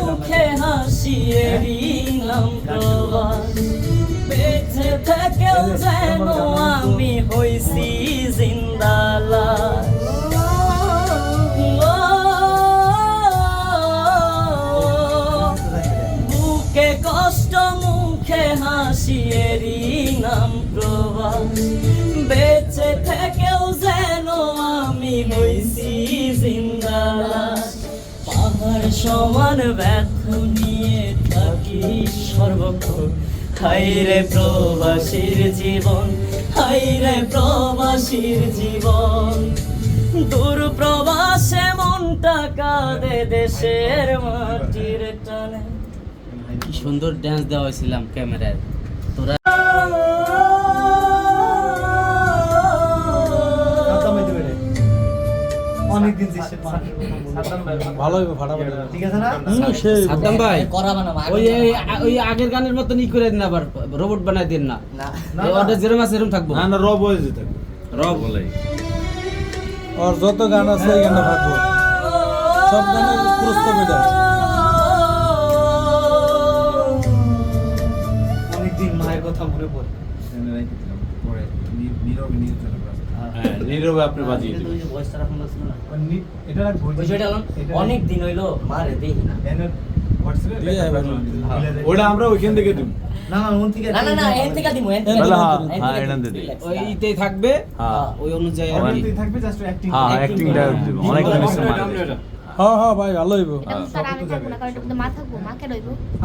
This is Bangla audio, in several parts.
মুখে হাসিয়ে দিলাম প্রবাস, বেঁচে থেকেও যেন আমি হইছি জিন্দালাশ। বুকে কষ্ট মুখে হাসিয়ে দিলাম প্রবাস, বেঁচে থেকেও যেন আমি হইছি জিন্দালাশ। পাহাড় সমান ব্যথা নিয়ে থাকি সর্বক্ষণ, হাইরে প্রবাসীর জীবন, হাইরে প্রবাসীর জীবন। দূর প্রবাসে মনটা কাঁদে দেশের মাটির টানে। কি সুন্দর ডান্স দেওয়া হয়েছিলাম ক্যামেরায়। তোরা অনেকদিন ভালো হবে ফাটাফাটি, ঠিক আছে না? সাদ্দাম ভাই করাবা না, ওই আগের গানের মতন ই করে দিন, আবার রোবট বানাই দিন না। ওটা যেরকম আছে এরকম থাকবো না, রব হয়ে যেতে রব বলে। আর যত গান আছে এই গানটা থাকবো, সব গানের পুরস্কার পেটা। অনেকদিন মায়ের কথা মনে পড়ে। নীরবে আপনি বাজিয়ে দিবেন। অনেক দিন হইলো মারে দেখি না। ওটা আমরা ওইখান থেকে দিব। না এখান থেকে দিমু, ওই ইতেই থাকবে, ওই অনুযায়ী আর কি। অ্যাক্টিংটা অনেক জিনিস মানে। হ্যাঁ ভাই ভালো হইব।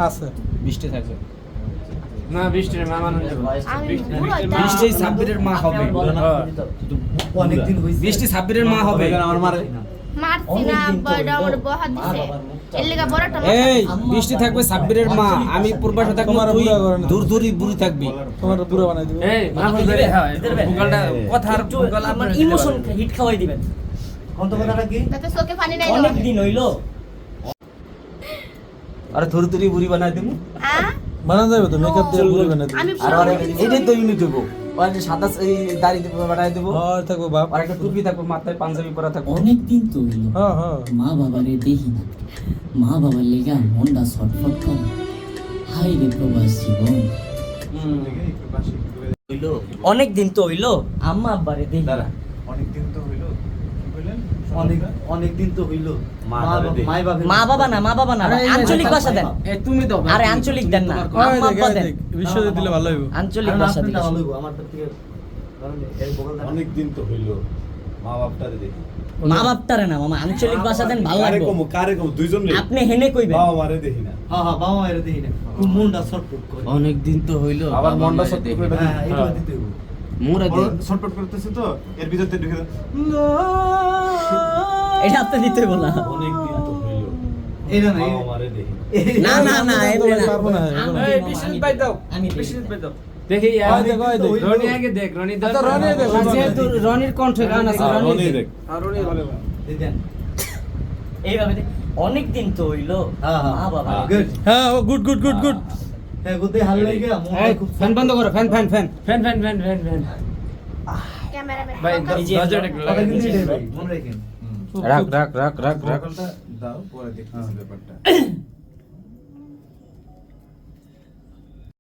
আছে বৃষ্টি থাকবে না, বৃষ্টির মা মানুষ বৃষ্টি সাব্বিরের মা হবে। অনেকদিন হইছে, বৃষ্টি সাব্বিরের মা হবে। আমার মারে এই বৃষ্টি থাকবে সাব্বিরের মা, আমি পূর্বাশে থাকবো, তুই দূর দূরই বুড়ি থাকবি। তোমার পুরো বানাই দিব। এই মাহফুজ ধরে গুগলটা কথার গুগল আমার ইমোশন হিট খাওয়াই দিবেন। কোন কথাটা কি? তাতে চোখে পানি নাই। অনেক দিন হইলো। আরে থুরি থুরি বুড়ি বানাই দেবো। বানানো যাবে তো, মেকআপ দিয়ে পুরো বানাই দিব। আমি আর এইটাই তো ইউনিট দেবো। ওই যে সাদা এই দাড়ি বানাই দেবো, আর থাকবো বাপ। আর একটা টুপি থাকবো, মাথায় পাঞ্জাবি পরা থাকবো। অনেক দিন তো হইলো হ্যাঁ মা বাবারে দেখি না, মা বাবার লেগা মনটা ছটফট করে, হাই রে প্রবাস জীবন। অনেক দিন তো হইলো আম্মা আব্বারে দেখি না। অনেক দিন তো হইলো মা বাবা না, মা বাবা না, আঞ্চলিক ভাষা দেন। তুমি দাও আরে আঞ্চলিক দেন না, আম্মা আব্বা দেন। বিশ্বজিৎ দিলে ভালো হইব। আঞ্চলিক ভাষা দিলে অনেক দিন তো হইলো মা বাপটারে দেখি। মা বাপটারে না মামা, আঞ্চলিক ভাষা দেন, ভালো কারে লাগবে। কম কারে কম দুইজন নেই। আপনি হেনে কইবেন। বাবা মারে দেখি না। বাবা মায়ের দেখি না, মনটা ছটফট করে। অনেক দিন তো হইলো, আবার মনটা সত্যি করে হ্যাঁ এটা দিতে হইব। মোরা দে ছটপট করতেছে তো এর ভিতরতে ঢুকে দাও। এটা আপনি দিতে হইব না। অনেক দিন তো হইলো এটা না, বাবা মারে দেখি না না না, এটা না। পারবো না। এই বিশ্বজিৎ ভাই দাও, আমি বিশ্বজিৎ ভাই দাও। দেখি রনি আগে দেখ, রনি দাও। আচ্ছা, রনি দেখ। যেহেতু রনির কণ্ঠে গান আছে, রনি রনি দেখ। দেখ। আর রনি দেন। এইভাবে অনেক দিন তো হইলো মা বাবা। গুড। হ্যাঁ গুড গুড গুড গুড। হ্যাঁ গুদে হাল লাগা এই ফ্যান বন্ধ করো, ফ্যান ফ্যান ফ্যান। ক্যামেরাম্যান ভাই দরজাটা একটু লাগাই দিন। মনে রাখেন। রাখ রাখ রাখ রাখ রাখ। দাও পরে দেখতেছি ব্যাপারটা।